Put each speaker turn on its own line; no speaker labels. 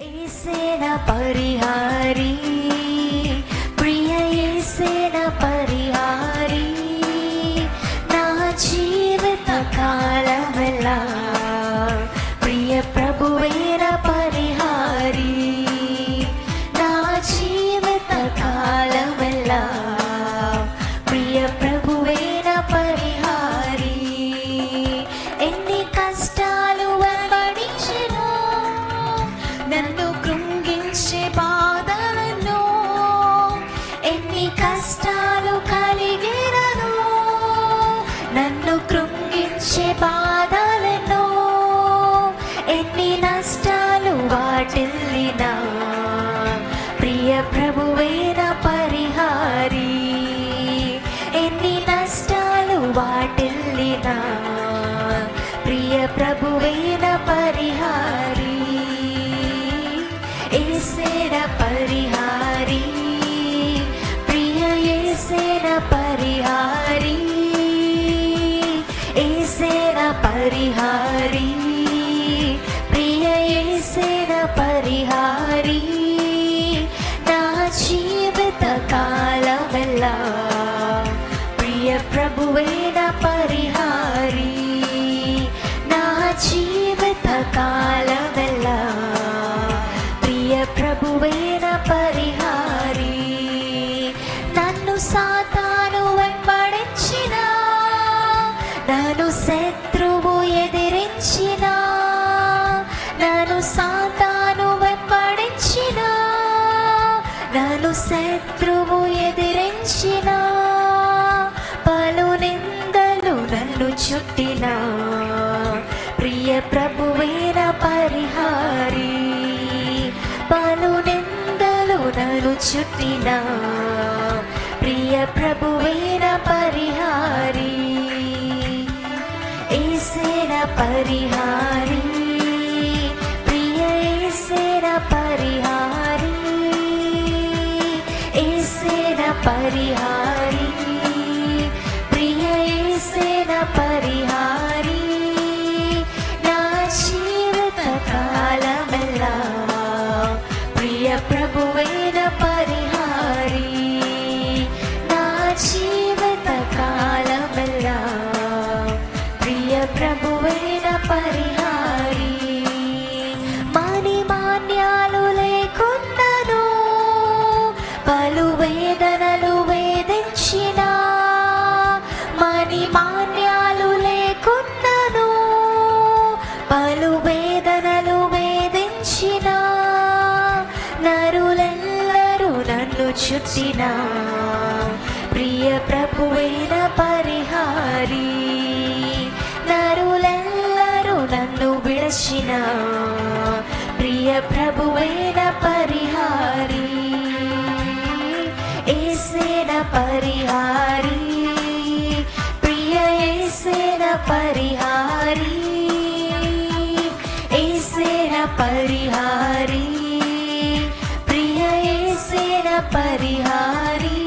యేసేన పరిహారి, ప్రియ యేసేన పరిహారి, నా జీవిత కాలమెల్లా ప్రియ ప్రభువేన పరిహారి, నా జీవిత కాలమెల్లా ప్రియ ప్రభువేన పరిహారి. ఎన్ని కష్టాలు వెంబడించెను, నన్ను కృంగించే బాధలను, ఎన్ని కష్టాలు కలిగినను, నన్ను కృంగించే బాధలను, ఎన్ని నష్టాలు వాటిల్లినా ప్రియ ప్రభువేన పరిహారి, ఎన్ని నష్టాలు వాటిల్లినా ప్రియ ప్రభువేన పరిహారి. యేసేన పరిహారి, ప్రియ యేసేన పరిహారి, యేసేన పరిహారి, ప్రియ యేసేన పరిహారి, నా జీవిత కాలమెల్లా ప్రియ ప్రభువేన పరిహారి, నా జీవిత కాలమెల్లా ప్రియ ప్రభువేన పరిహారి. నన్ను సాతాను వెంబడించిన, నన్ను శత్రువు ఎదిరించిన, నన్ను సాతాను వెంబడించిన, నన్ను శత్రువు ఎదిరించిన, పలు నిందలు నన్ను చుట్టిన ప్రియ ప్రభువేన పరిహారి, పలు నిందలు నన్ను చుట్టిన ప్రియ ప్రభువేన పరిహారి. యేసేన పరిహారి, ప్రియ యేసేన పరిహారి, యేసేన పరిహారి, ప్రియ యేసేన పరిహారి, నా జీవిత కాలమెల్లా ప్రియ ప్రభువేన పరిహారి, నా జీవిత కాలమెల్లా ప్రియ ప్రభువేన పరిహారి. మణిమాన్యాలు లేకున్నను, పలు వేదనలు వేధించిన, మణిమాన్యాలు లేకున్నను, పలు వేదనలు వేధించిన, నరులెల్లరూ నన్ను చుట్టిన ప్రియ ప్రభువేన పరిహారి, నరులెల్లరూ నన్ను విడచిన ప్రియ ప్రభువేన పరిహారి. యేసేన పరిహారి, ప్రియ యేసేన పరిహారి, యేసేన పరిహారి, ప్రియ యేసేన పరిహారి,